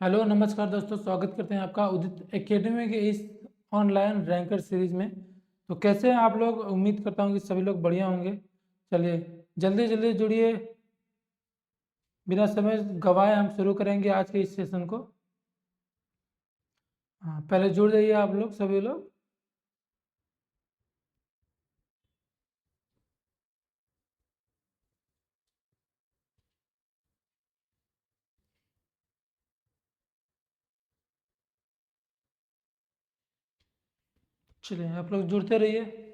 Hello नमस्कार दोस्तों, स्वागत करते हैं आपका उदित एकेडमी के इस ऑनलाइन रैंकर सीरीज में। तो कैसे हैं आप लोग? उम्मीद करता हूं कि सभी लोग बढ़िया होंगे। चलिए जल्दी जल्दी जुड़िए, बिना समय गवाए हम शुरू करेंगे आज के इस सेशन को। हाँ, पहले जुड़ जाइए आप लोग, सभी लोग। चलिए आप लोग जुड़ते रहिए।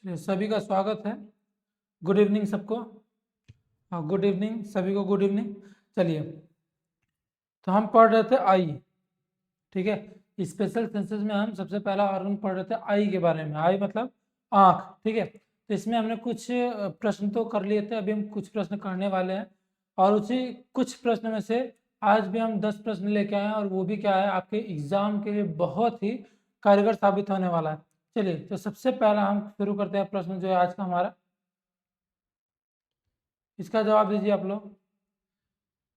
चलिए सभी का स्वागत है। गुड इवनिंग सबको। हाँ, गुड इवनिंग सभी को, गुड इवनिंग। चलिए, तो हम पढ़ रहे थे आई। ठीक है, स्पेशल सेंसस में हम सबसे पहला ऑर्गन पढ़ रहे थे आई के बारे में। आई मतलब आँख। ठीक है, तो इसमें हमने कुछ प्रश्न तो कर लिए थे, अभी हम कुछ प्रश्न करने वाले हैं। और उसी कुछ प्रश्न में से आज भी हम 10 प्रश्न लेके आए हैं, और वो भी क्या है, आपके एग्जाम के लिए बहुत ही कारगर साबित होने वाला है। चलिए, तो सबसे पहला हम शुरू करते हैं प्रश्न जो है आज का हमारा। इसका जवाब दीजिए आप लोग।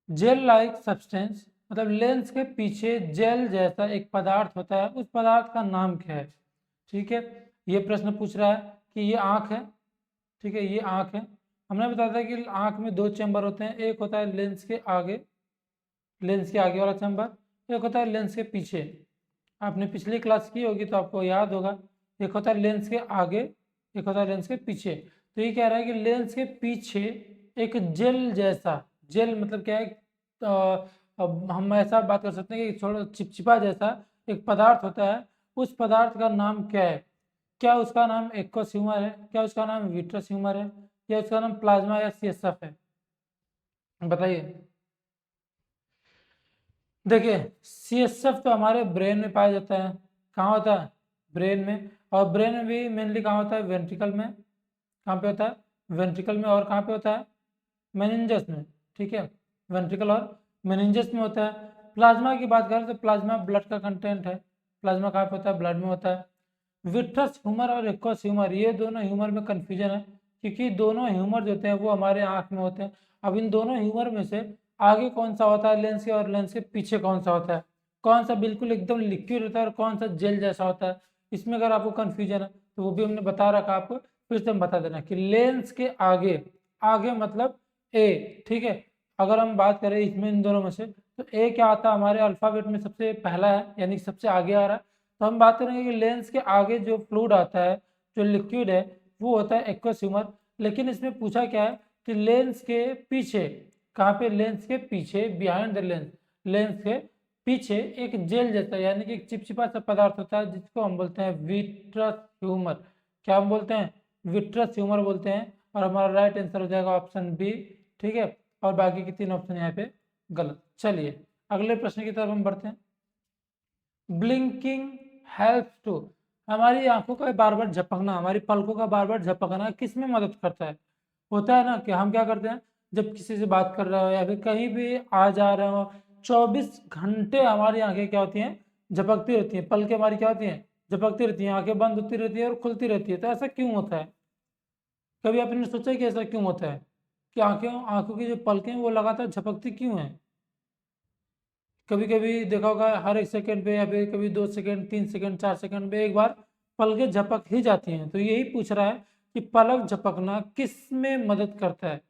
जेल लाइक सब्सटेंस मतलब लेंस के पीछे जेल जैसा एक पदार्थ होता है, उस पदार्थ का नाम क्या है? ठीक है, ये प्रश्न पूछ रहा है कि ये आँख है। ठीक है, ये आँख है। हमने बताया था कि आँख में दो चैम्बर होते हैं, एक होता है लेंस के आगे, लेंस के आगे वाला चैम्बर, एक होता है लेंस के पीछे। आपने पिछली क्लास की होगी तो आपको याद होगा, एक होता है लेंस के आगे, एक होता है लेंस के पीछे। तो ये कह रहा है कि लेंस के पीछे एक जेल जैसा, जेल मतलब क्या है, अब हम ऐसा बात कर सकते हैं कि थोड़ा चिपचिपा जैसा एक पदार्थ होता है, उस पदार्थ का नाम क्या है? क्या उसका नाम एक्वस ह्यूमर है, क्या उसका नाम विट्रस ह्यूमर है, या उसका नाम प्लाज्मा या सीएसएफ है? बताइए। देखिए, सीएसएफ तो हमारे ब्रेन में पाया जाता है। कहाँ होता है? ब्रेन में। और ब्रेन में भी मेनली कहाँ होता है? वेंट्रिकल में। कहाँ पे होता है? वेंट्रिकल में। और कहाँ पे होता है? मेनिंजस में। ठीक है, वेंट्रिकल और मेनिंजस में होता है। प्लाज्मा की बात करें तो प्लाज्मा ब्लड का कंटेंट है। प्लाज्मा कहाँ पे होता है? ब्लड में होता है। विट्रस ह्यूमर और एक्वस ह्यूमर, ये दोनों ह्यूमर में कंफ्यूजन है, क्योंकि दोनों ह्यूमर जो होते हैं वो हमारे आँख में होते हैं। अब इन दोनों ह्यूमर में से आगे कौन सा होता है लेंस के, और लेंस के पीछे कौन सा होता है? कौन सा बिल्कुल एकदम लिक्विड होता है और कौन सा जेल जैसा होता है? इसमें अगर आपको कंफ्यूजन है तो वो भी हमने बता रखा आपको, फिर से हम बता देना कि लेंस के आगे, आगे मतलब ए। ठीक है, अगर हम बात करें इसमें इन दोनों में से, तो ए क्या आता है हमारे अल्फाबेट में? सबसे पहला है, यानी सबसे आगे आ रहा है। तो हम बात करेंगे कि लेंस के आगे जो फ्लूइड आता है, जो लिक्विड है, वो होता है एक्वस ह्यूमर। लेकिन इसमें पूछा क्या है कि लेंस के पीछे, कहाँ पे? लेंस के पीछे, बिहाइंड द लेंस, लेंस के पीछे एक जेल जैसा यानी कि एक चिपचिपा सा पदार्थ होता है, जिसको हम बोलते हैं विट्रस ह्यूमर। क्या हम बोलते हैं? विट्रस ह्यूमर बोलते हैं। और हमारा राइट आंसर हो जाएगा ऑप्शन बी। ठीक है, और बाकी के 3 ऑप्शन यहाँ पे गलत। चलिए अगले प्रश्न की तरफ हम बढ़ते हैं। ब्लिंकिंग हेल्प टू, हमारी आंखों का बार बार झपकना, हमारी पलकों का बार बार झपकना किस में मदद करता है? होता है ना कि हम क्या करते हैं, जब किसी से बात कर रहे हो या फिर कहीं भी आ जा रहे हो, 24 घंटे हमारी आंखें क्या होती हैं? झपकती रहती हैं। पलकें हमारी क्या होती हैं? झपकती रहती हैं। आंखें बंद होती रहती है और खुलती रहती है। तो ऐसा क्यों होता है? कभी आपने सोचा कि ऐसा क्यों होता है कि आंखें, आंखों की जो पलकें हैं वो लगातार झपकती क्यों है? कभी कभी देखा होगा हर 1 सेकंड पे, या फिर कभी 2 सेकंड, 3 सेकंड, 4 सेकंड पे एक बार पलकें झपक ही जाती हैं। तो यही पूछ रहा है कि पलक झपकना किस में मदद करता है,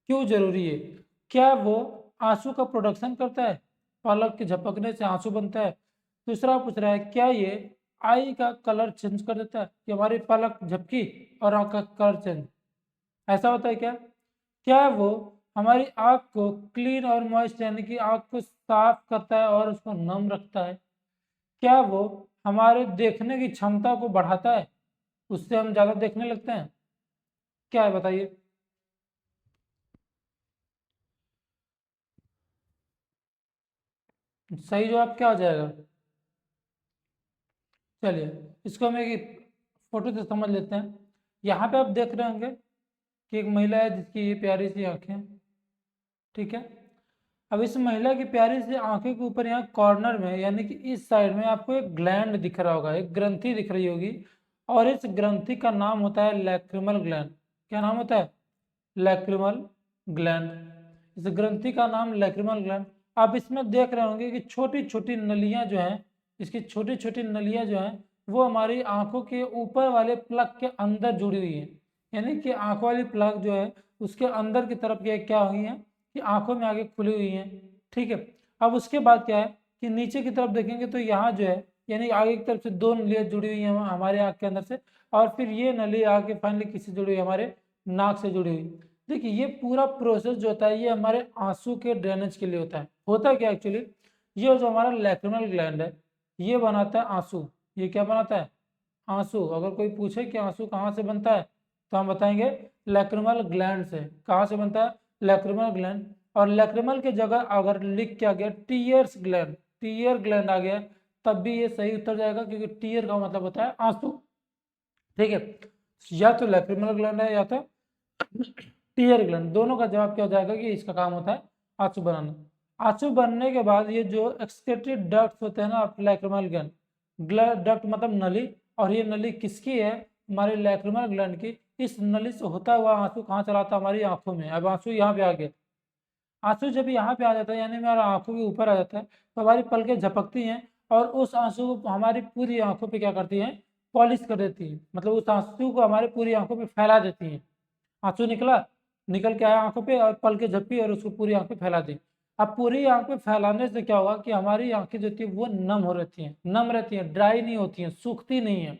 क्यों जरूरी है? क्या वो आंसू का प्रोडक्शन करता है? पलक के झपकने से आंसू बनता है। दूसरा पूछ रहा है क्या ये आई का कलर चेंज कर देता है, कि हमारी पलक झपकी और आंख का कलर चेंज, ऐसा होता है क्या? क्या वो हमारी आँख को क्लीन और मॉइस्ट यानी कि आँख को साफ करता है और उसको नम रखता है? क्या वो हमारे देखने की क्षमता को बढ़ाता है, उससे हम ज़्यादा देखने लगते हैं? क्या है बताइए? सही जवाब क्या हो जाएगा? चलिए इसको हम एक फोटो से समझ लेते हैं। यहाँ पे आप देख रहे होंगे कि एक महिला है जिसकी ये प्यारी सी आंखें, ठीक है। अब इस महिला की प्यारी सी आंखें के ऊपर यहाँ कॉर्नर में यानी कि इस साइड में आपको एक ग्लैंड दिख रहा होगा, एक ग्रंथि दिख रही होगी, और इस ग्रंथि का नाम होता है लैक्रिमल ग्लैंड। क्या नाम होता है? Lacrimal gland. इस ग्रंथि का नाम लैक्रिमल ग्लैंड। आप इसमें देख रहे होंगे कि छोटी छोटी नलियां जो हैं, इसकी छोटी छोटी नलियां जो हैं वो हमारी आंखों के ऊपर वाले प्लग के अंदर जुड़ी हुई है, यानी कि आंख वाली प्लग जो है उसके अंदर की तरफ क्या हुई है कि आंखों में आगे खुली हुई है, ठीक है। अब उसके बाद क्या है कि नीचे की तरफ देखेंगे तो यहाँ जो है यानी आगे की तरफ से दो नलियां जुड़ी हुई हैं हमारे आंख के अंदर से, और फिर ये नली आगे फाइनली किससे जुड़ी हुई है? हमारे नाक से जुड़ी हुई। देखिए ये पूरा प्रोसेस जो होता है ये हमारे आंसू के ड्रेनेज के लिए होता है। होता क्या एक्चुअली, ये जो हमारा लैक्रिमल ग्लैंड है ये बनाता है आंसू। ये क्या बनाता है? आंसू। अगर कोई पूछे कि आंसू कहाँ से बनता है तो हम बताएंगे लैक्रिमल ग्लैंड से। कहाँ से बनता है? Lacrimal gland. और लैक्रिमल की जगह अगर लिख के आ गया टीयर्स ग्लैंड, टीयर ग्लैंड आ गया, तब भी ये सही उत्तर जाएगा, क्योंकि टीयर का मतलब होता है आंसू, ठीक है। या तो लैक्रिमल ग्लैंड है या तो टीयर ग्लैंड, दोनों का जवाब क्या हो जाएगा कि इसका काम होता है आंसू बनाना। आंसू बनने के बाद ये जो एक्सक्रीटरी डक्ट्स होते हैं ना लैक्रिमल ग्लैंड, डक्ट मतलब नली, और ये नली किसकी है? हमारे लैक्रिमल ग्लैंड की। इस नली से होता हुआ आंसू कहाँ चलाता है? हमारी आंखों में। अब आंसू यहाँ पे आ गया, आंसू जब यहाँ पे आ जाता है यानी हमारा आंखों के ऊपर आ जाता है तो हमारी पलकें झपकती हैं, और उस आंसू को हमारी पूरी आंखों पे क्या करती हैं? पॉलिश कर देती है, मतलब उस आंसू को हमारे पूरी आंखों पे फैला देती हैं। आंसू निकल के आया आंखों पे और पलकें झपकी और उसको पूरी आंख पे फैला दी। अब पूरी आंख पे फैलाने से क्या होगा कि हमारी आंखें जो थी वो नम हो रहती हैं, नम रहती हैं, ड्राई नहीं होती हैं, सूखती नहीं है।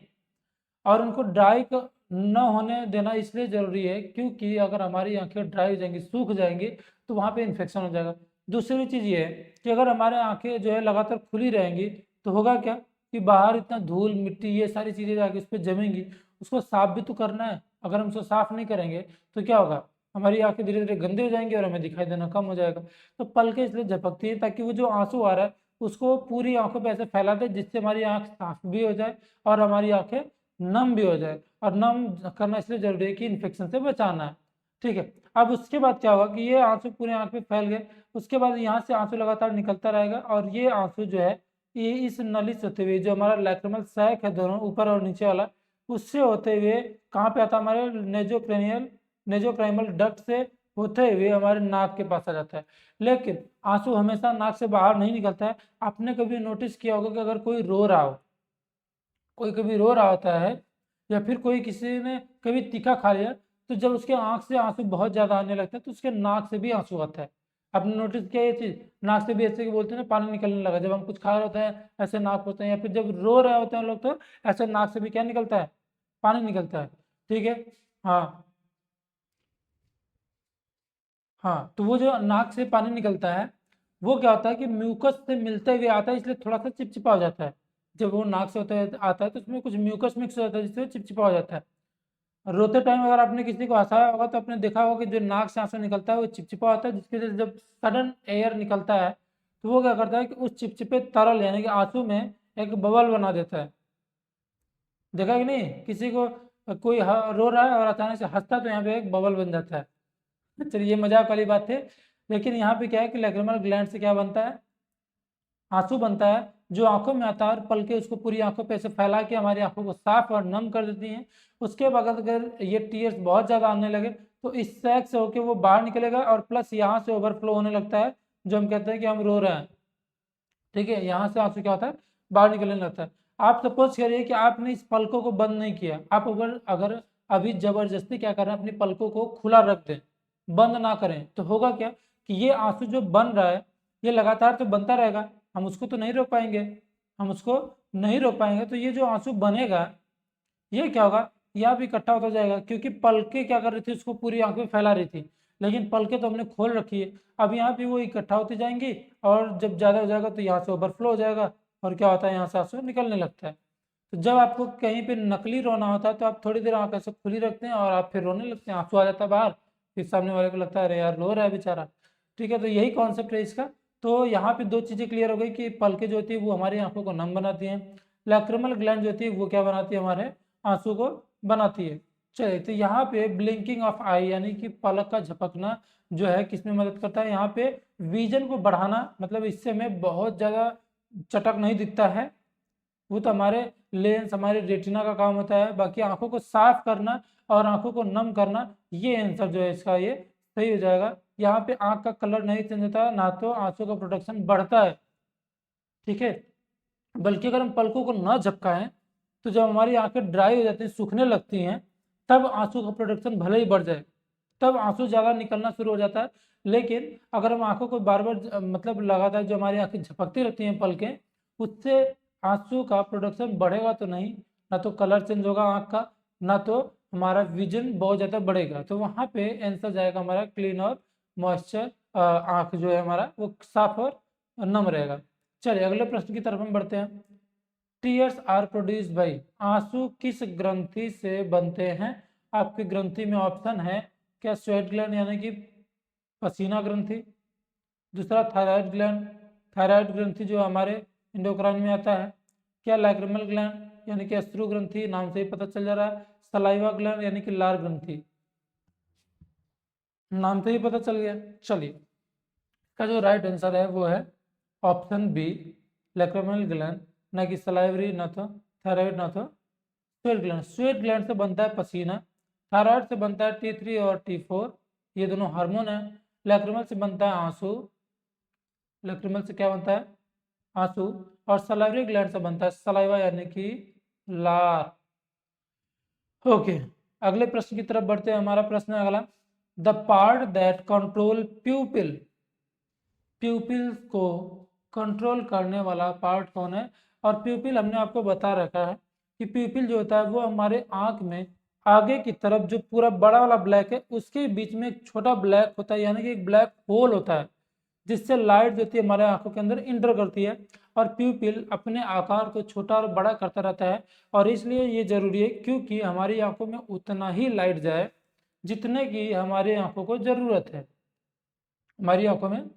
और उनको ड्राई न होने देना इसलिए जरूरी है क्योंकि अगर हमारी आंखें ड्राई हो जाएंगी, सूख जाएंगी, तो वहाँ पे इन्फेक्शन हो जाएगा। दूसरी चीज़ ये है कि अगर हमारे आंखें जो है लगातार खुली रहेंगी तो होगा क्या कि बाहर इतना धूल मिट्टी ये सारी चीज़ें जाके इस पर जमेंगी, उसको साफ भी तो करना है। अगर हम उसको साफ नहीं करेंगे तो क्या होगा? हमारी आंखें धीरे धीरे गंदी हो जाएंगी और हमें दिखाई देना कम हो जाएगा। तो पलकें इसलिए झपकती है ताकि वो जो आंसू आ रहा है उसको पूरी आंखों पे ऐसे फैला दे जिससे हमारी आंख साफ भी हो जाए और हमारी आंखें नम भी हो जाए। और नम करना इसलिए जरूरी है कि इन्फेक्शन से बचाना है, ठीक है। अब उसके बाद क्या होगा कि ये आंसू पूरे आंख पे फैल गए, उसके बाद यहाँ से आंसू लगातार निकलता रहेगा, और ये आंसू जो है ये इस नली से होते हुए जो हमारा लैक्रिमल सैक है दोनों ऊपर और नीचे वाला, उससे होते हुए कहाँ पे आता है? हमारे नेजोक्राइमल डक्ट से होते हुए हमारे नाक के पास आ जाता है। लेकिन आंसू हमेशा नाक से बाहर नहीं निकलता है। आपने कभी नोटिस किया होगा कि अगर कोई रो रहा हो, कोई कभी रो रहा होता है, या फिर कोई किसी ने कभी तीखा खा लिया, तो जब उसके आंख से आंसू बहुत ज्यादा आने लगता है तो उसके नाक से भी आंसू आता है। आपने नोटिस किया ये चीज? नाक से भी ऐसे कि बोलते हैं ना पानी निकलने लगा, जब हम कुछ खा रहे होते हैं ऐसे नाक होते हैं, या फिर जब रो रहे होते हैं लोग तो ऐसे नाक से भी क्या निकलता है? पानी निकलता है, ठीक है। हाँ हाँ, तो वो जो नाक से पानी निकलता है वो क्या होता है कि म्यूकस से मिलते हुए आता है, इसलिए थोड़ा सा चिपचिपा हो जाता है। जब वो नाक से होता है आता है तो उसमें कुछ म्यूकस मिक्स हो जाता है जिससे चिपचिपा हो जाता है। रोते टाइम अगर आपने किसी को हंसाया होगा तो आपने देखा होगा कि जो नाक से आंसू निकलता है वो चिपचिपा होता है, जिसकी वजह से जब सडन एयर निकलता है तो वो क्या करता है कि उस चिपचिपे तरल यानी कि आंसू में एक बबल बना देता है। देखा कि नहीं? किसी को कोई रो रहा है और अचानक से हंसता है तो यहाँ पे एक बबल बन जाता है। चलिए ये मजाक वाली बात है, लेकिन यहाँ पे क्या है कि लैक्रिमल ग्लैंड से क्या बनता है? आंसू बनता है जो आंखों में आता है, और पलके उसको पूरी आंखों पे ऐसे फैला के हमारी आंखों को साफ और नम कर देती हैं। उसके बाद अगर ये टीयर्स बहुत ज्यादा आने लगे तो इस सैक से होके वो बाहर निकलेगा, और प्लस यहाँ से ओवरफ्लो होने लगता है, जो हम कहते हैं कि हम रो रहे हैं, ठीक है। यहाँ से आंसू क्या होता है? बाहर निकलने लगता है। आप सपोज करिए कि आपने इस पलकों को बंद नहीं किया, आप अगर अगर अभी जबरदस्ती क्या करें अपनी पलकों को खुला रख दें, बंद ना करें, तो होगा क्या कि ये आंसू जो बन रहा है ये लगातार तो बनता रहेगा, हम उसको तो नहीं रोक पाएंगे, हम उसको नहीं रोक पाएंगे। तो ये जो आंसू बनेगा ये क्या होगा? यहाँ भी इकट्ठा होता जाएगा, क्योंकि पलके क्या कर रही थी? उसको पूरी आंख में फैला रही थी, लेकिन पलके तो हमने खोल रखी है। अब यहाँ पे वो इकट्ठा होती जाएंगी, और जब ज्यादा हो जाएगा तो यहाँ से ओवरफ्लो हो जाएगा, और क्या होता है? यहाँ से आंसू निकलने लगता है। तो जब आपको कहीं पे नकली रोना होता है तो आप थोड़ी देर आंख ऐसे खुली रखते हैं और आप फिर रोने लगते हैं, आंसू आ जाता है बाहर, फिर सामने वाले को लगता है अरे यार रो रहा है बेचारा, ठीक है। तो यही कॉन्सेप्ट है इसका। तो यहाँ पे दो चीजें क्लियर हो गई कि पलके जो होती है वो हमारी आंखों को नम बनाती हैं, लैक्रिमल ग्लैंड जो होती है वो क्या बनाती है, हमारे आंसू को बनाती है। चलिए, तो यहाँ पे ब्लिंकिंग ऑफ आई यानी कि पलक का झपकना जो है किसमें मदद करता है, यहाँ पे विजन को बढ़ाना, मतलब इससे हमें बहुत ज़्यादा चटक नहीं दिखता है, वो तो हमारे लेंस हमारे रेटिना का काम होता है। बाकी आंखों को साफ करना और आंखों को नम करना, ये आंसर जो है इसका ये सही हो जाएगा। यहाँ पे आंख का कलर नहीं चेंज होता, ना तो आंसू का प्रोडक्शन बढ़ता है, ठीक है। बल्कि अगर हम पलकों को न झपकाएं तो जब हमारी आंखें ड्राई हो जाती हैं, सूखने लगती हैं, तब आंसू का प्रोडक्शन भले ही बढ़ जाए, तब आंसू ज़्यादा निकलना शुरू हो जाता है। लेकिन अगर हम आंखों को बार बार मतलब लगातार जो हमारी आंखें झपकती रहती हैं पलकें, उससे आंसू का प्रोडक्शन बढ़ेगा तो नहीं, ना तो कलर चेंज होगा आंख का, ना तो हमारा विजन बहुत ज़्यादा बढ़ेगा। तो वहाँ पे आंसर जाएगा हमारा क्लीन और मॉइस्चर, आंख जो है हमारा वो साफ और नम रहेगा। चलिए अगले प्रश्न की तरफ हम बढ़ते हैं। टीयर्स आर प्रोड्यूस्ड बाई, आंसू किस ग्रंथि से बनते हैं? आपकी ग्रंथि में ऑप्शन है, क्या स्वेट ग्लैंड यानी कि पसीना ग्रंथि, दूसरा थायराइड ग्लैंड, थायराइड ग्रंथि जो हमारे इंडोक्राइन में आता है, क्या लैक्रिमल ग्लैंड यानी कि अश्रु ग्रंथि, नाम से ही पता चल जा रहा है, सलाइवा ग्लैंड यानी कि लार ग्रंथि, नाम से ही पता चल गया। चलिए, इसका जो राइट आंसर है वो है ऑप्शन बी, लैक्रिमल ग्लैंड, ना कि सलाइवरी, ना तो थायराइड, ना तो स्वेट ग्लैंड। स्वेट ग्लैंड से बनता है पसीना, थायराइड से बनता है T3 और T4, ये दोनों हार्मोन है। लैक्रिमल से बनता है आंसू, लैक्रिमल से क्या बनता है, आंसू। और सलाइवरी ग्लैंड से बनता है सलाइवा यानी कि लार। ओके, अगले प्रश्न की तरफ बढ़ते हैं। हमारा प्रश्न है अगला, द पार्ट दैट कंट्रोल प्यूपिल, प्यूपिल को कंट्रोल करने वाला पार्ट कौन है? और प्यूपिल हमने आपको बता रखा है कि प्यूपिल जो होता है वो हमारे आंख में आगे की तरफ जो पूरा बड़ा वाला ब्लैक है उसके बीच में एक छोटा ब्लैक होता है, यानी कि एक ब्लैक होल होता है, जिससे लाइट जो होती है हमारे आंखों के अंदर इंटर करती है। और प्यूपिल अपने आकार को छोटा और बड़ा करता रहता है, और इसलिए ये जरूरी है क्योंकि हमारी आंखों में उतना ही लाइट जाए जितने की हमारी आंखों को जरूरत है। हमारी आंखों में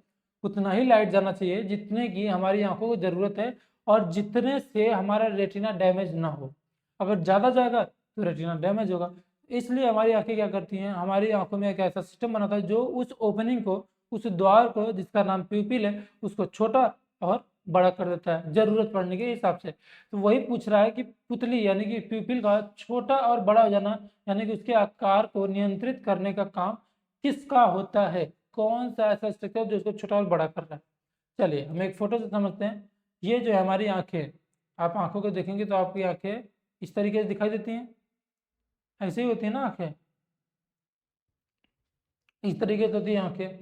उतना ही लाइट जाना चाहिए जितने की हमारी आंखों को जरूरत है, और जितने से हमारा रेटिना डैमेज ना हो। अगर ज़्यादा जाएगा तो रेटिना डैमेज होगा। इसलिए हमारी आंखें क्या करती हैं, हमारी आंखों में एक ऐसा सिस्टम बनाता है जो उस ओपनिंग को, उस द्वार को जिसका नाम प्यूपिल है, उसको छोटा और बड़ा कर देता है जरूरत पड़ने के हिसाब से। तो वही पूछ रहा है कि पुतली यानी कि प्यूपिल का छोटा और बड़ा हो जाना, यानी कि उसके आकार को नियंत्रित करने का काम किसका होता है? कौन सा ऐसा स्ट्रक्चर जो इसको छोटा और बड़ा कर रहा है? चलिए हम एक फोटो से समझते हैं। ये जो है हमारी आंखें, आप आंखों को देखेंगे तो आपकी आंखें इस तरीके से दिखाई देती हैं, ऐसे ही होती है ना आंखें, इस तरीके से होती है आंखें।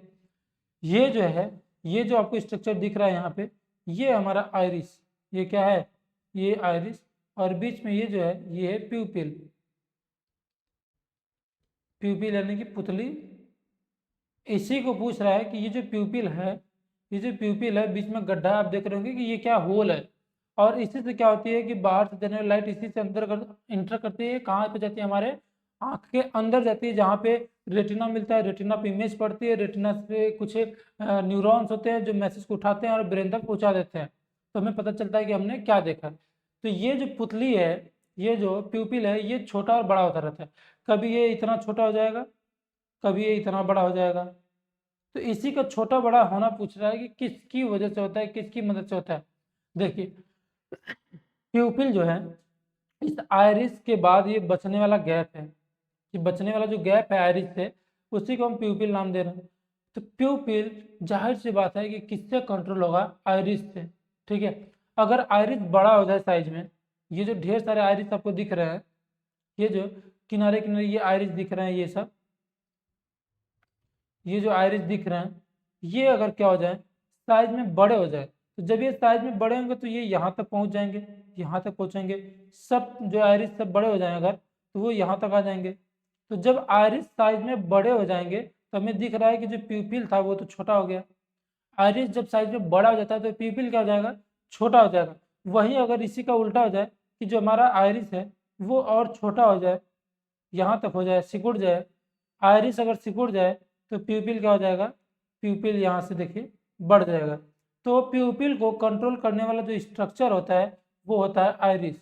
ये जो है, ये जो आपको स्ट्रक्चर दिख रहा है यहाँ पे, ये हमारा आइरिस, ये क्या है, ये आइरिस, और बीच में ये जो है ये है प्यूपिल, प्यूपिल यानी कि पुतली। इसी को पूछ रहा है कि ये जो प्यूपिल है, ये जो प्यूपिल है बीच में गड्ढा आप देख रहे होंगे कि ये क्या होल है, और इसी से क्या होती है कि बाहर से देने वाली लाइट इसी से इंटर करती है, कहाँ पे जाती है, हमारे आंख के अंदर जाती है, जहाँ पे रेटिना मिलता है, रेटिना पे इमेज पड़ती है, रेटिना से कुछ न्यूरॉन्स होते हैं जो मैसेज को उठाते हैं और ब्रेन तक पहुँचा देते हैं, तो हमें पता चलता है कि हमने क्या देखा। तो ये जो पुतली है, ये जो प्यूपिल है, ये छोटा और बड़ा होता रहता है। कभी ये इतना छोटा हो जाएगा, कभी ये इतना बड़ा हो जाएगा। तो इसी का छोटा बड़ा होना पूछ रहा है कि किसकी वजह से होता है, किसकी मदद से होता है। देखिए, प्यूपिल जो है, इस आयरिस के बाद ये बचने वाला गैप है, ये बचने वाला जो गैप है आयरिस से, उसी को हम प्यूपिल नाम दे रहे हैं। तो प्यूपिल जाहिर सी बात है कि किससे कंट्रोल होगा, आयरिस से, ठीक है। अगर आयरिस बड़ा हो जाए साइज में, ये जो ढेर सारे आयरिस आपको दिख रहे हैं, ये जो किनारे किनारे ये आयरिस दिख रहे हैं, ये सब, ये जो आयरिस दिख रहे हैं, ये अगर क्या हो जाए, साइज में बड़े हो जाए, तो जब ये साइज में बड़े होंगे तो ये यहाँ तक पहुँच जाएंगे, यहाँ तक पहुँचेंगे, सब जो आयरिस सब बड़े हो जाए अगर, तो वो यहाँ तक आ जाएंगे। तो जब आयरिस साइज में बड़े हो जाएंगे तो हमें दिख रहा है कि जो प्यूपिल था वो तो छोटा हो गया। आयरिस जब साइज में बड़ा हो जाता है तो प्यूपिल क्या हो जाएगा, छोटा हो जाएगा। वहीं अगर इसी का उल्टा हो जाए कि जो हमारा आयरिस है वो और छोटा हो जाए, यहाँ तक हो जाए, सिकुड़ जाए, आयरिस अगर सिकुड़ जाए तो प्यूपिल क्या हो जाएगा, प्यूपिल यहाँ से देखिए बढ़ जाएगा। तो प्यूपिल को कंट्रोल करने वाला जो स्ट्रक्चर होता है वो होता है आइरिस।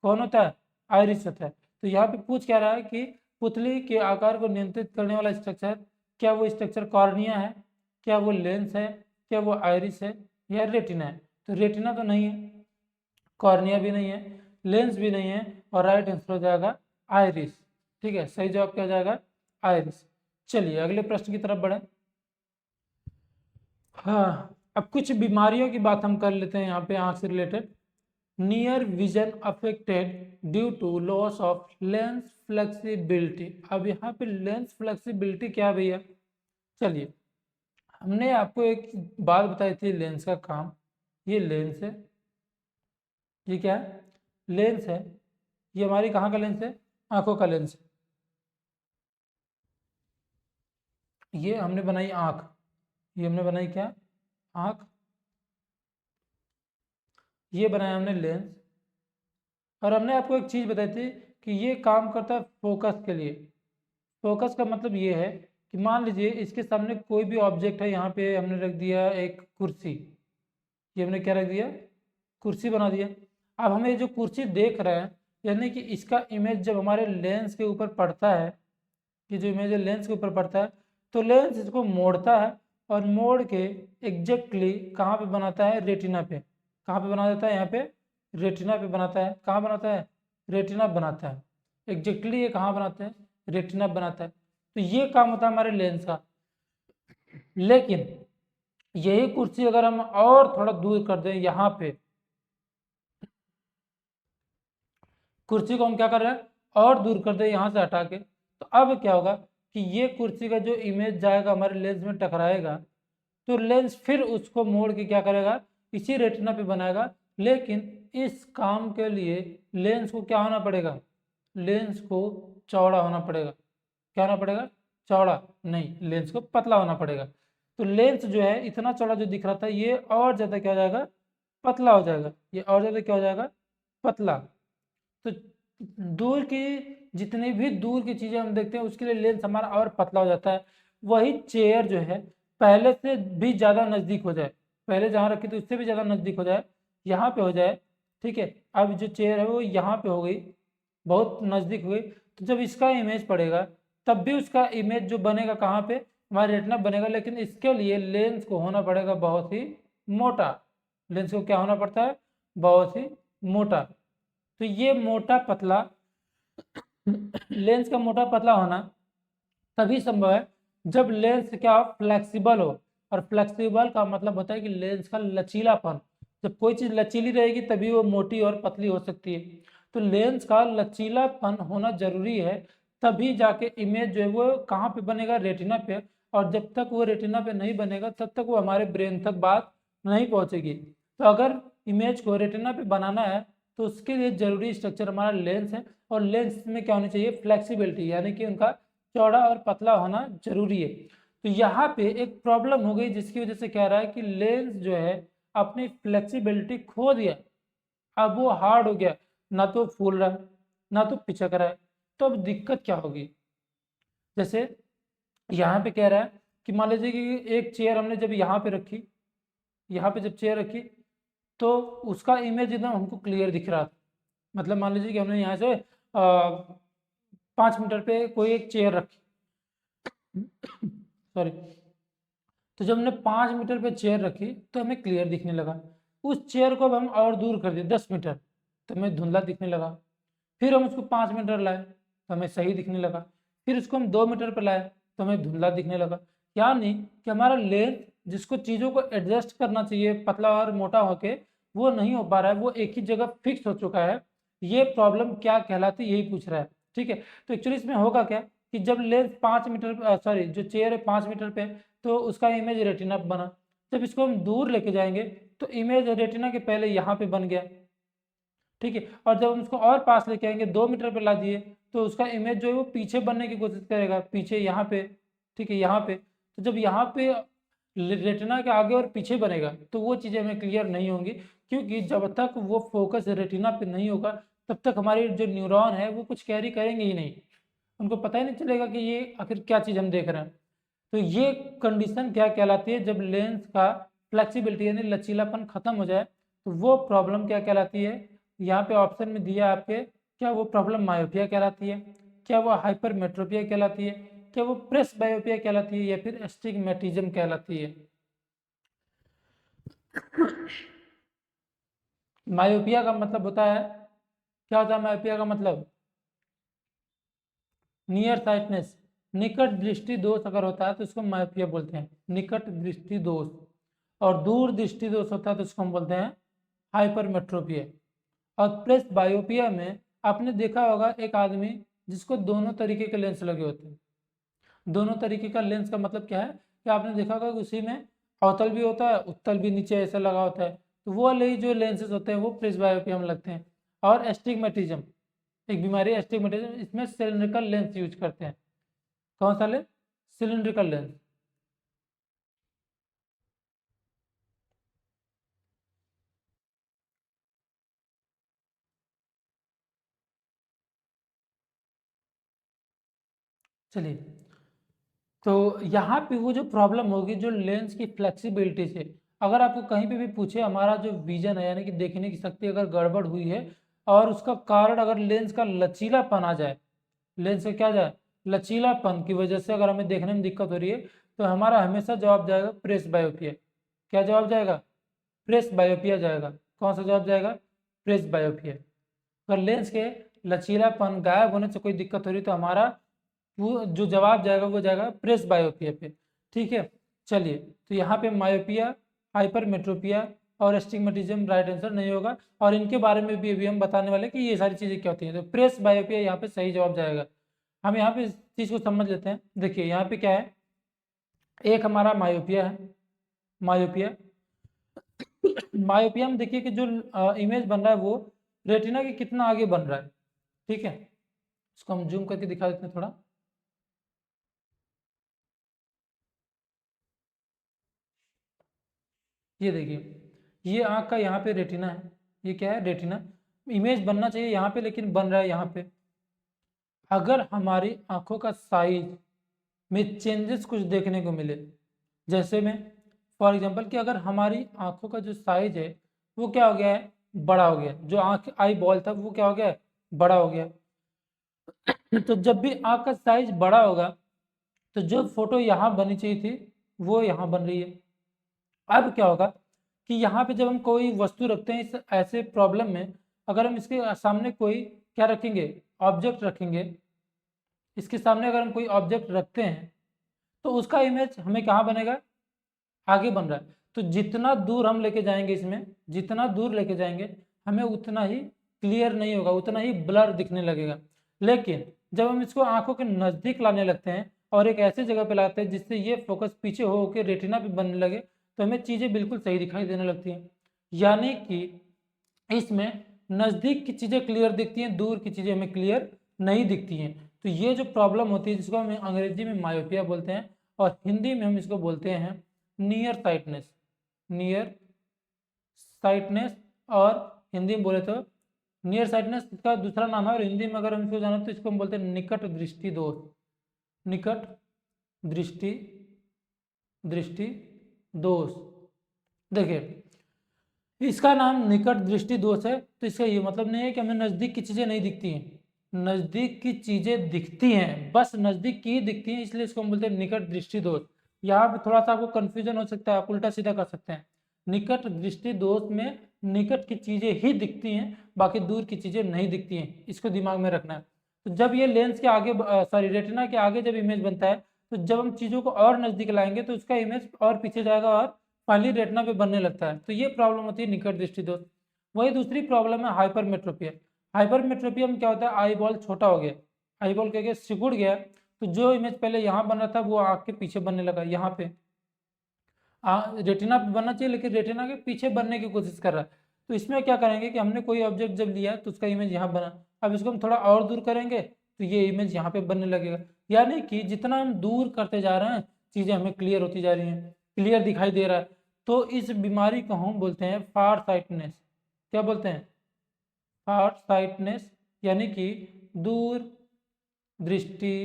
कौन होता है? आइरिस होता है। तो यहाँ पे पूछ क्या रहा है कि पुतली के आकार को नियंत्रित करने वाला स्ट्रक्चर, क्या वो स्ट्रक्चर कॉर्निया है, क्या वो लेंस है, क्या वो आइरिस है, या रेटिना है? तो रेटिना तो नहीं है, कॉर्निया भी नहीं है, लेंस भी नहीं है, और राइट आंसर हो जाएगा आइरिस। ठीक है, सही जवाब क्या हो जाएगा? आइरिस। चलिए अगले प्रश्न की तरफ बढ़े। हाँ, अब कुछ बीमारियों की बात हम कर लेते हैं यहाँ पे आंख से related. Near vision affected due to loss of lens flexibility. अब यहाँ पे लेंस फ्लेक्सिबिलिटी क्या है भैया? चलिए, हमने आपको एक बात बताई थी लेंस का काम। ये लेंस है, ये क्या है? लेंस है। ये हमारी कहाँ का लेंस है? आंखों का लेंस है। ये हमने बनाई आंख, ये हमने बनाई क्या? आंख। ये बनाया हमने लेंस। और हमने आपको एक चीज बताई थी कि ये काम करता है फोकस के लिए। फोकस का मतलब ये है कि मान लीजिए इसके सामने कोई भी ऑब्जेक्ट है, यहाँ पे हमने रख दिया एक कुर्सी। ये हमने क्या रख दिया? कुर्सी बना दिया। अब हमें जो कुर्सी देख रहे हैं, यानी कि इसका इमेज जब हमारे लेंस के ऊपर पड़ता है, ये जो इमेज है लेंस के ऊपर पड़ता है, तो लेंस इसको मोड़ता है, और मोड़ के एग्जैक्टली कहाँ पे बनाता है? रेटिना पे। कहाँ पे बना देता है? यहाँ पे रेटिना पे बनाता है। कहाँ बनाता है? रेटिना बनाता है। एग्जैक्टली ये कहाँ बनाता है? रेटिना बनाता है। तो ये काम होता है हमारे लेंस का। लेकिन यही कुर्सी अगर हम और थोड़ा दूर कर दें, यहाँ पे कुर्सी को हम क्या कर रहे हैं? और दूर कर दें यहाँ से हटा के, तो अब क्या होगा कि ये कुर्सी का जो इमेज जाएगा हमारे लेंस में टकराएगा, तो लेंस फिर उसको मोड़ के क्या करेगा? इसी रेटिना पे बनाएगा। लेकिन इस काम के लिए लेंस को क्या होना पड़ेगा? लेंस को चौड़ा होना पड़ेगा। क्या होना पड़ेगा? चौड़ा नहीं, लेंस को पतला होना पड़ेगा। तो लेंस जो है इतना चौड़ा जो दिख रहा था, ये और ज्यादा क्या हो जाएगा? पतला हो जाएगा। ये और ज्यादा क्या हो जाएगा? पतला। तो दूर की जितनी भी दूर की चीजें हम देखते हैं उसके लिए लेंस हमारा और पतला हो जाता है। वही चेयर जो है पहले से भी ज्यादा नजदीक हो जाए, पहले जहां रखी थी उससे भी ज्यादा नजदीक हो जाए, यहाँ पे हो जाए। ठीक है, अब जो चेयर है वो यहाँ पे हो गई, बहुत नजदीक हो गई। तो जब इसका इमेज पड़ेगा तब भी उसका इमेज जो बनेगा कहाँ पे? हमारा रेटिना बनेगा। लेकिन इसके लिए लेंस को होना पड़ेगा बहुत ही मोटा। लेंस को क्या होना पड़ता है? बहुत ही मोटा। तो ये मोटा पतला लेंस का मोटा पतला होना तभी संभव है जब लेंस क्या हो? फ्लेक्सिबल हो। और फ्लेक्सिबल का मतलब होता है कि लेंस का लचीलापन। जब कोई चीज लचीली रहेगी तभी वो मोटी और पतली हो सकती है। तो लेंस का लचीलापन होना जरूरी है, तभी जाके इमेज जो है वो कहाँ पे बनेगा? रेटिना पे। और जब तक वो रेटिना पे नहीं बनेगा तब तक वो हमारे ब्रेन तक बात नहीं पहुंचेगी। तो अगर इमेज को रेटिना पे बनाना है तो उसके लिए जरूरी स्ट्रक्चर हमारा लेंस है। और लेंस में क्या होनी चाहिए? फ्लेक्सिबिलिटी, यानी कि उनका चौड़ा और पतला होना जरूरी है। तो यहाँ पे एक प्रॉब्लम हो गई जिसकी वजह से कह रहा है कि लेंस जो है अपनी फ्लेक्सिबिलिटी खो दिया। अब वो हार्ड हो गया, ना तो फूल रहा है ना तो पिचक रहा है। तो अब दिक्कत क्या होगी? जैसे यहाँ पे कह रहा है कि मान लीजिए कि एक चेयर हमने जब यहाँ पे रखी, यहाँ पे जब चेयर रखी तो उसका इमेज एकदम हमको क्लियर दिख रहा था। मतलब मान लीजिए कि हमने यहाँ से 5 मीटर पे कोई एक चेयर रखी, सॉरी। तो जब हमने 5 मीटर पे चेयर रखी तो हमें क्लियर दिखने लगा। उस चेयर को अब हम और दूर कर दिए 10 मीटर, तो हमें धुंधला दिखने लगा। फिर हम उसको 5 मीटर लाए तो हमें सही दिखने लगा। फिर उसको हम 2 मीटर पर लाए तो हमें धुंधला दिखने लगा। यानी कि हमारा लेंथ जिसको चीज़ों को एडजस्ट करना चाहिए पतला और मोटा होके, वो नहीं हो पा रहा है, वो एक ही जगह फिक्स हो चुका है। ये प्रॉब्लम क्या कहलाती है यही पूछ रहा है। ठीक है, तो एक्चुअली इसमें होगा क्या कि जब लेंथ 5 मीटर, सॉरी जो चेयर है 5 मीटर पे, तो उसका इमेज रेटिना पे बना। जब इसको हम दूर लेके जाएंगे तो इमेज रेटिना के पहले यहाँ पे बन गया। ठीक है, और जब हम उसको और पास लेके आएंगे 2 मीटर पे ला दिए तो उसका इमेज जो है वो पीछे बनने की कोशिश करेगा, पीछे यहाँ पे। ठीक है, यहाँ पे। तो जब यहाँ पे रेटिना के आगे और पीछे बनेगा तो वो चीज़ें हमें क्लियर नहीं होंगी, क्योंकि जब तक वो फोकस रेटिना पे नहीं होगा तब तक हमारी जो न्यूरॉन है वो कुछ कैरी करेंगे ही नहीं। उनको पता ही नहीं चलेगा कि ये आखिर क्या चीज़ हम देख रहे हैं। तो ये कंडीशन क्या कहलाती है? जब लेंस का फ्लेक्सिबिलिटी यानी लचीलापन खत्म हो जाए तो वो प्रॉब्लम क्या कहलाती है? यहाँ पे ऑप्शन में दिया आपके, क्या वो प्रॉब्लम मायोपिया कहलाती है, क्या वो हाइपरमेट्रोपिया कहलाती है, क्या वो प्रेस बायोपिया कहलाती है, या फिर एस्टिग्मेटिज्म कहलाती है। मायोपिया का मतलब होता है, क्या होता है मायोपिया का मतलब? नियर साइटनेस, निकट दृष्टि दोष अगर होता है तो इसको मायोपिया बोलते हैं, निकट दृष्टि दोष। और दूर दृष्टि दोष होता है तो इसको हम बोलते हैं हाइपरमेट्रोपिया। और प्रेस बायोपिया में आपने देखा होगा एक आदमी जिसको दोनों तरीके के लेंस लगे होते हैं। दोनों तरीके का लेंस का मतलब क्या है कि आपने देखा होगा कि उसी में अवतल भी होता है, उत्तल भी नीचे ऐसे लगा होता है, तो वो वाले जो लेंसेज होते हैं वो प्रेस बायोपिया में लगते हैं। और एस्टिग्मेटिज्म, एक बीमारी है एस्टिग्मेटिज्म, इसमें सिलिंड्रिकल लेंस यूज करते हैं। कौन सा लेंस? Cylindrical lens. चलिए, तो यहाँ पे वो जो प्रॉब्लम होगी जो लेंस की फ्लेक्सिबिलिटी से, अगर आपको कहीं पे भी पूछे हमारा जो विजन है यानी कि देखने की शक्ति अगर गड़बड़ हुई है और उसका कारण अगर लेंस का लचीलापन आ जाए, लेंस का क्या जाए, लचीलापन की वजह से अगर हमें देखने में दिक्कत हो रही है, तो हमारा हमेशा जवाब जाएगा प्रेस बायोपिया। क्या जवाब जाएगा? प्रेस बायोपिया जाएगा। कौन सा जवाब जाएगा? प्रेस बायोपिया। अगर लेंस के लचीलापन गायब होने से कोई दिक्कत हो रही तो हमारा वो जो जवाब जाएगा वो जाएगा प्रेस बायोपिया पे। ठीक है, चलिए, तो यहाँ पे मायोपिया, हाइपरमेट्रोपिया और एस्टिग्मेटिज्म राइट आंसर नहीं होगा, और इनके बारे में भी अभी हम बताने वाले कि ये सारी चीज़ें क्या होती हैं। तो प्रेस बायोपिया यहाँ पे सही जवाब जाएगा। हम यहाँ पे इस चीज़ को समझ लेते हैं। देखिए यहाँ पे क्या है, एक हमारा मायोपिया है, मायोपिया। मायोपिया में देखिए कि जो इमेज बन रहा है वो रेटिना के कितना आगे बन रहा है। ठीक है, इसको हम जूम करके दिखा देते हैं थोड़ा। ये देखिए, ये आँख का यहाँ पे रेटिना है, ये क्या है, रेटिना। इमेज बनना चाहिए यहाँ पे लेकिन बन रहा है यहाँ पे। अगर हमारी आंखों का साइज में चेंजेस कुछ देखने को मिले, जैसे में फॉर एग्जांपल कि अगर हमारी आंखों का जो साइज है वो क्या हो गया है, बड़ा हो गया, जो आंख आई बॉल था वो क्या हो गया है, बड़ा हो गया। तो जब भी आंख का साइज बड़ा होगा तो जो फोटो यहाँ बनी चाहिए थी वो यहाँ बन रही है। अब क्या होगा कि यहाँ पे जब हम कोई वस्तु रखते हैं इस ऐसे प्रॉब्लम में, अगर हम इसके सामने कोई क्या रखेंगे, ऑब्जेक्ट रखेंगे, इसके सामने अगर हम कोई ऑब्जेक्ट रखते हैं तो उसका इमेज हमें कहाँ बनेगा, आगे बन रहा है। तो जितना दूर हम लेके जाएंगे इसमें, जितना दूर लेके जाएंगे हमें उतना ही क्लियर नहीं होगा, उतना ही ब्लर दिखने लगेगा। लेकिन जब हम इसको आंखों के नज़दीक लाने लगते हैं और एक ऐसी जगह पे लाते हैं जिससे ये फोकस पीछे हो के रेटिना पे बनने लगे, तो हमें चीज़ें बिल्कुल सही दिखाई देने लगती हैं। यानी कि इसमें नज़दीक की चीज़ें क्लियर दिखती हैं, दूर की चीज़ें हमें क्लियर नहीं दिखती हैं। तो ये जो प्रॉब्लम होती है जिसको हम अंग्रेजी में मायोपिया बोलते हैं और हिंदी में हम इसको बोलते हैं नियर साइटनेस, नियर साइटनेस। और हिंदी में बोले तो नियर साइटनेस इसका दूसरा नाम है, और हिंदी में अगर हम इसको जाना तो इसको हम बोलते हैं निकट दृष्टि दोष, निकट दृष्टि दृष्टि दोष। देखिए इसका नाम निकट दृष्टि दोष है तो इसका ये मतलब नहीं है कि हमें नज़दीक की चीज़ें नहीं दिखती हैं, नज़दीक की चीज़ें दिखती हैं, बस नज़दीक की ही दिखती हैं, इसलिए इसको हम बोलते हैं निकट दृष्टि दोष। यहाँ पे थोड़ा सा आपको कन्फ्यूजन हो सकता है, आप उल्टा सीधा कर सकते हैं। निकट दृष्टि दोष में निकट की चीज़ें ही दिखती हैं, बाकी दूर की चीज़ें नहीं दिखती हैं, इसको दिमाग में रखना है। तो जब ये लेंस के आगे सॉरी रेटिना के आगे जब इमेज बनता है तो जब हम चीज़ों को और नज़दीक लाएंगे तो उसका इमेज और पीछे जाएगा और फाइनली रेटिना पे बनने लगता है। तो ये प्रॉब्लम होती है निकट दृष्टि दोष। वही दूसरी प्रॉब्लम है हाइपरमेट्रोपिया। हाइपरमेट्रोपिया में क्या होता है, आई बॉल छोटा हो गया, आई बॉल क्या गया, सिकुड़ गया, तो जो इमेज पहले यहाँ बन रहा था वो आँख के पीछे बनने लगा, यहाँ पे रेटिना पे बनना चाहिए लेकिन रेटिना के पीछे बनने की कोशिश कर रहा है। तो इसमें क्या करेंगे कि हमने कोई ऑब्जेक्ट जब लिया तो उसका इमेज यहाँ बना, अब इसको हम थोड़ा और दूर करेंगे तो ये इमेज यहाँ पे बनने लगेगा। यानी कि जितना हम दूर करते जा रहे हैं चीज़ें हमें क्लियर होती जा रही हैं, क्लियर दिखाई दे रहा है। तो इस बीमारी को हम बोलते हैं फार साइटनेस। क्या बोलते हैं? फार साइटनेस, यानी कि दूर दृष्टि,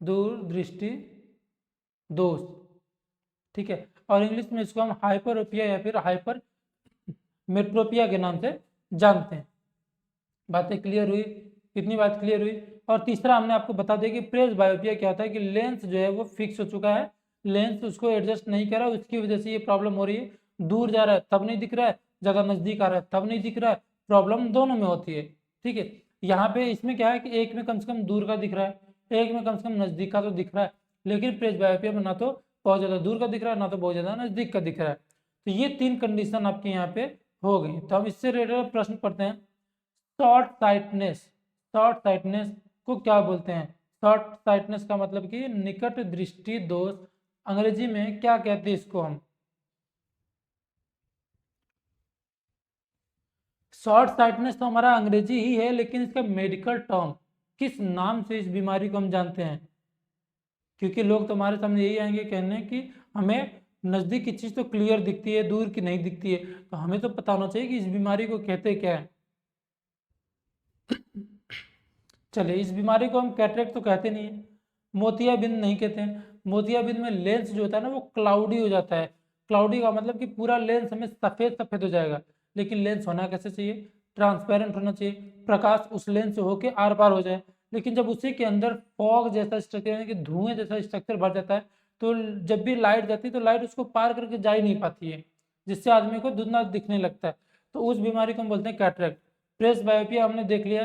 दूर दृष्टि दोष। ठीक है, और इंग्लिश में इसको हम हाइपरोपिया या फिर हाइपर मेट्रोपिया के नाम से जानते हैं। बातें क्लियर हुई, कितनी बात क्लियर हुई। और तीसरा हमने आपको बता दिया कि प्रेस बायोपिया क्या होता है कि लेंस जो है वो फिक्स हो चुका है, लेंस उसको एडजस्ट नहीं करा, उसकी वजह से ये प्रॉब्लम हो रही है। दूर जा रहा है तब नहीं दिख रहा है, ज़्यादा नज़दीक आ रहा है तब नहीं दिख रहा है, प्रॉब्लम दोनों में होती है। ठीक है, यहाँ पे इसमें क्या है कि एक में कम से कम दूर का दिख रहा है, एक में कम से कम नज़दीक का तो दिख रहा है, लेकिन प्रेस बायोपिया में ना तो बहुत ज़्यादा दूर का दिख रहा है ना तो बहुत ज़्यादा नज़दीक का दिख रहा है। तो ये तीन कंडीशन आपके यहाँ पे हो गई। तो हम इससे रिलेटेड प्रश्न पढ़ते हैं। शॉर्ट साइटनेस, शॉर्ट साइटनेस को क्या बोलते हैं? शॉर्ट साइटनेस का मतलब कि निकट दृष्टि दोष, अंग्रेजी में क्या कहते हैं इसको हम? शॉर्ट साइटनेस तो हमारा अंग्रेजी ही है, लेकिन इसका मेडिकल टर्म किस नाम से इस बीमारी को हम जानते हैं? क्योंकि लोग तो हमारे सामने यही आएंगे कहने कि हमें नज़दीक की चीज़ तो क्लियर दिखती है, दूर की नहीं दिखती है, तो हमें तो पता होना चाहिए कि इस बीमारी को कहते क्या है। चलिए, इस बीमारी को हम कैटरेक्ट तो कहते नहीं है, मोतियाबिंद नहीं कहते हैं। मोतियाबिंद में लेंस जो होता है ना वो क्लाउडी हो जाता है। क्लाउडी का मतलब कि पूरा लेंस हमें सफ़ेद सफ़ेद हो जाएगा, लेकिन लेंस होना कैसे चाहिए? ट्रांसपेरेंट होना चाहिए, प्रकाश उस लेंस से होके आर पार हो जाए। लेकिन जब उसी के अंदर फॉग जैसा स्ट्रक्चर यानी कि धुएं जैसा स्ट्रक्चर भर जाता है, तो जब भी लाइट जाती है तो लाइट उसको पार करके जा ही नहीं पाती है, जिससे आदमी को धुंधला दिखने लगता है। तो उस बीमारी को हम बोलते हैं कैटरेक्ट। प्रेस बायोपिया हमने देख लिया।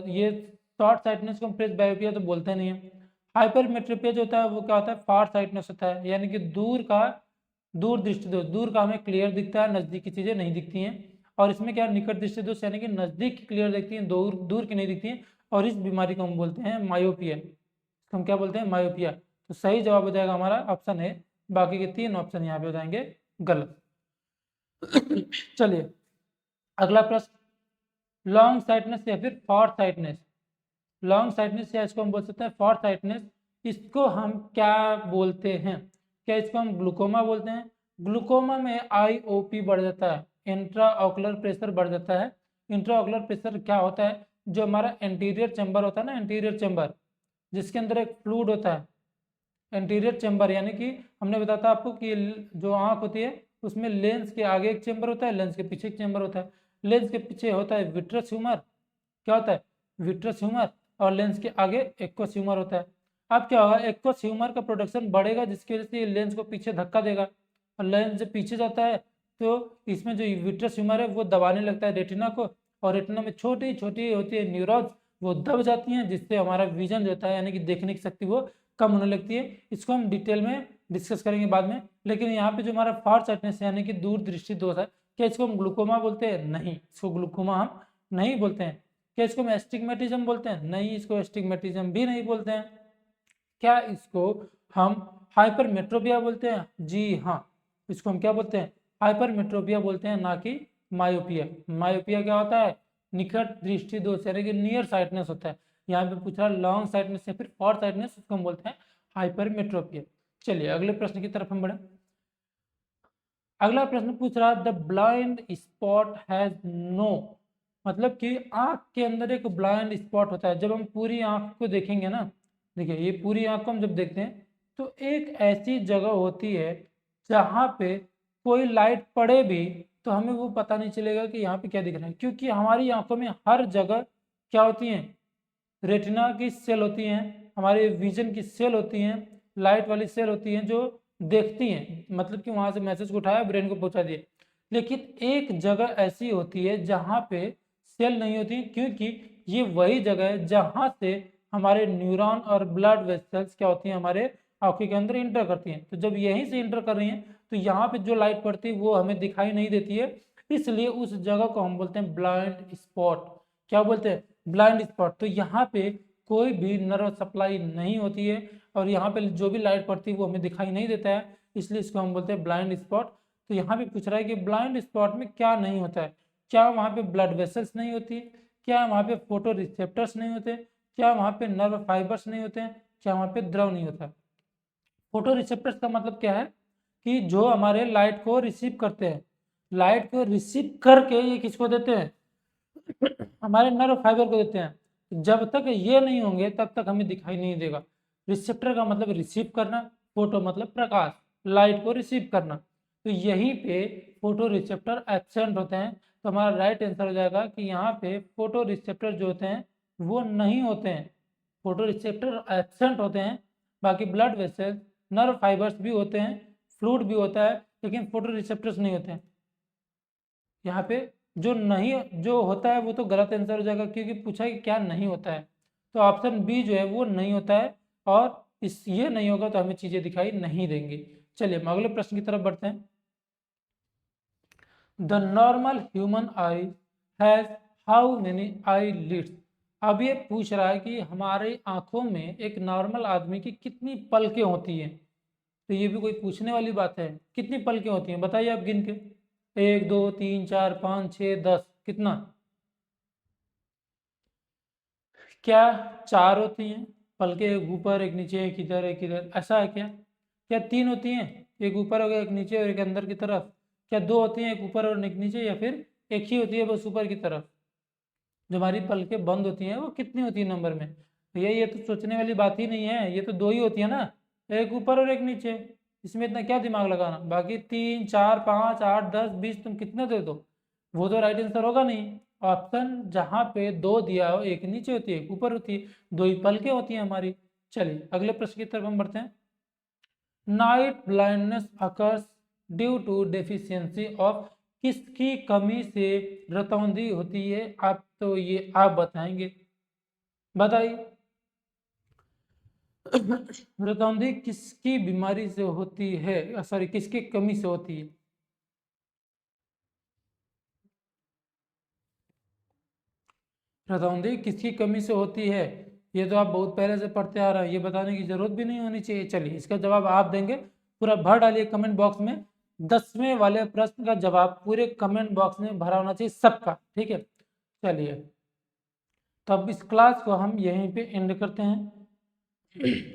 ये शॉर्ट साइटनेस को हम प्रेस बायोपिया तो बोलते नहीं है। हाइपरमेट्रोपिया जो होता है वो क्या होता है? फार साइटनेस होता है, यानी कि दूर दृष्टि दोष, दूर का हमें क्लियर दिखता है, नज़दीक की चीज़ें नहीं दिखती हैं। और इसमें क्या निकट दृष्टि दोष, यानी कि नज़दीक की क्लियर दिखती हैं, दूर दूर की नहीं दिखती हैं। और इस बीमारी को हम बोलते हैं मायोपिया। इसको हम क्या बोलते हैं? मायोपिया। तो सही जवाब हो जाएगा हमारा ऑप्शन है, बाकी के तीन ऑप्शन यहाँ पे हो जाएंगे गलत। चलिए अगला प्रश्न, लॉन्ग साइटनेस या फिर फॉर साइटनेस। लॉन्ग साइटनेस या इसको हम बोल सकते हैं फॉर साइटनेस, इसको हम क्या बोलते हैं? क्या इसको हम ग्लूकोमा बोलते हैं? ग्लूकोमा में आईओपी बढ़ जाता है, इंट्रा ऑकुलर प्रेशर बढ़ जाता है। इंट्रा ऑकुलर प्रेशर क्या होता है? जो हमारा एंटीरियर चैम्बर होता है ना, एंटीरियर चैम्बर जिसके अंदर एक फ्लूइड होता है, एंटीरियर चैम्बर यानी कि हमने बताया था आपको कि जो आंख होती है उसमें लेंस के आगे एक चैम्बर होता है, लेंस के पीछे एक चैम्बर होता है। लेंस के पीछे होता है विट्रस ह्यूमर, क्या होता है? Vitreous humour. और लेंस के आगे एक्वस ह्यूमर होता है। अब क्या होगा? एक्वस ह्यूमर का प्रोडक्शन बढ़ेगा, जिसकी वजह से ये लेंस को पीछे धक्का देगा, और लेंस जब पीछे जाता है तो इसमें जो विट्रस ह्यूमर है वो दबाने लगता है रेटिना को, और रेटिना में छोटी छोटी होती है न्यूरॉन्स, वो दब जाती हैं, जिससे हमारा विजन जो होता है यानी कि देखने की शक्ति वो कम होने लगती है। इसको हम डिटेल में डिस्कस करेंगे बाद में। लेकिन यहाँ पे जो हमारा फार साइटनेस है यानी कि दूर दृष्टि दोष है, क्या इसको हम ग्लूकोमा बोलते हैं? नहीं, इसको ग्लूकोमा हम नहीं बोलते हैं। क्या इसको हम एस्टिग्मेटिज्म बोलते हैं? नहीं, इसको एस्टिग्मेटिज्म भी नहीं बोलते हैं। क्या इसको हम हाइपरमेट्रोपिया बोलते हैं? जी हाँ, इसको हम क्या बोलते हैं? हाइपरमेट्रोपिया बोलते हैं, ना कि मायोपिया। मायोपिया क्या होता है? निकट दृष्टि दोष यानी कि नियर साइटनेस होता है। यहाँ पे पूछ रहा है लॉन्ग साइटनेस या फिर फॉर साइटनेस, उसको हम बोलते हैं हाइपरमेट्रोपिया। चलिए अगले प्रश्न की तरफ हम बढ़े। अगला प्रश्न पूछ रहा है the blind spot has no, मतलब कि आंख के अंदर एक ब्लाइंड स्पॉट होता है। जब हम पूरी आंख को देखेंगे ना, देखिए ये पूरी आंख को हम जब देखते हैं तो एक ऐसी जगह होती है जहाँ पे कोई लाइट पड़े भी तो हमें वो पता नहीं चलेगा कि यहाँ पे क्या दिख रहा है, क्योंकि हमारी आंखों में हर जगह क्या होती हैं? रेटिना की सेल होती हैं, हमारे विजन की सेल होती हैं, लाइट वाली सेल होती हैं जो देखती हैं, मतलब कि वहाँ से मैसेज को उठाया ब्रेन को पहुँचा दिए। लेकिन एक जगह ऐसी होती है जहाँ पे सेल नहीं होती, क्योंकि ये वही जगह है जहाँ से हमारे न्यूरॉन और ब्लड वेसल्स क्या होती हैं हमारे आंखों के अंदर इंटर करती हैं। तो जब यहीं से इंटर कर रही हैं तो यहाँ पे जो लाइट पड़ती है वो हमें दिखाई नहीं देती है, इसलिए उस जगह को हम बोलते हैं ब्लाइंड स्पॉट। क्या बोलते हैं? Blind spot. तो यहाँ पे कोई भी नर्व सप्लाई नहीं होती है, और यहाँ पे जो भी लाइट पड़ती है वो हमें दिखाई नहीं देता है, इसलिए इसको हम बोलते हैं ब्लाइंड स्पॉट। तो यहाँ पे पूछ रहा है कि ब्लाइंड स्पॉट में क्या नहीं होता है? क्या वहाँ पे ब्लड वेसल्स नहीं होती? क्या वहाँ पे फोटो रिसेप्टर्स नहीं होते? क्या वहाँ पे नर्व फाइबर्स नहीं होते हैं? क्या वहाँ पे द्रव नहीं होता? फोटो रिसेप्टर्स का मतलब क्या है? कि जो हमारे लाइट को रिसीव करते हैं, लाइट को रिसीव करके ये किसको देते हैं? हमारे नर्व फाइबर को देते हैं। जब तक ये नहीं होंगे तब तक हमें दिखाई नहीं देगा। रिसेप्टर का मतलब रिसीव करना, फोटो मतलब प्रकाश, लाइट को रिसीव करना। तो यहीं पे फोटो रिसेप्टर एब्सेंट होते हैं, तो हमारा राइट आंसर हो जाएगा कि यहाँ पे फोटो रिसेप्टर जो होते हैं वो नहीं होते हैं, फोटो रिसेप्टर एब्सेंट होते हैं। बाकी ब्लड वेसल्स, नर्व फाइबर्स भी होते हैं, फ्लूइड भी होता है, लेकिन फोटो रिसेप्टर्स नहीं होते हैं। यहाँ पे जो नहीं जो होता है वो तो गलत आंसर हो जाएगा, क्योंकि पूछा है कि क्या नहीं होता है, तो ऑप्शन बी जो है वो नहीं होता है, और इस ये नहीं होगा तो हमें चीजें दिखाई नहीं देंगी। चलिए हम अगले प्रश्न की तरफ बढ़ते हैं। The normal human eye has how many eyelids. अब ये पूछ रहा है कि हमारे आंखों में एक नॉर्मल आदमी की कितनी पलकें होती हैं। तो ये भी कोई पूछने वाली बात है, कितनी पलकें होती हैं बताइए आप गिन के। 1 2 3 4 5 6 10, कितना? क्या 4 होती हैं पलकें? एक ऊपर एक नीचे एक इधर एक इधर, ऐसा है क्या? क्या 3 होती हैं, एक ऊपर हो गया एक नीचे और एक अंदर की तरफ? क्या 2 होती हैं, एक ऊपर और एक नीचे, या फिर एक ही होती है बस ऊपर की तरफ? जो हमारी पलकें बंद होती हैं वो कितनी होती है नंबर में? भैया ये तो सोचने वाली बात ही नहीं है, ये तो 2 ही होती है ना, एक ऊपर और एक नीचे। इसमें इतना क्या दिमाग लगाना, बाकी 3 4 5 8 10 20 तुम कितने दे दो, वो तो राइट आंसर होगा नहीं। ऑप्शन जहाँ पे 2 दिया हो, एक नीचे होती है एक ऊपर होती है, 2 ही पलकें होती हैं हमारी। चलिए अगले प्रश्न की तरफ हम बढ़ते हैं। Night blindness occurs due to deficiency of, किसकी कमी से रतौंधी होती है? आप तो ये आप बताएंगे, बताइए। रतौंधी किसकी बीमारी से होती है, सॉरी किसकी कमी से होती है? रतौंधी किसकी कमी से होती है? ये तो आप बहुत पहले से पढ़ते आ रहे हैं, ये बताने की जरूरत भी नहीं होनी चाहिए। चलिए इसका जवाब आप देंगे, पूरा भर डालिए कमेंट बॉक्स में। 10वें वाले प्रश्न का जवाब पूरे कमेंट बॉक्स में भरा होना चाहिए सबका, ठीक है। चलिए तो अब इस क्लास को हम यहीं पे एंड करते हैं।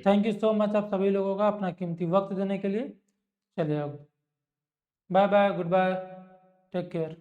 थैंक यू सो मच आप सभी लोगों का अपना कीमती वक्त देने के लिए। चलिए अब bye bye, goodbye, take care.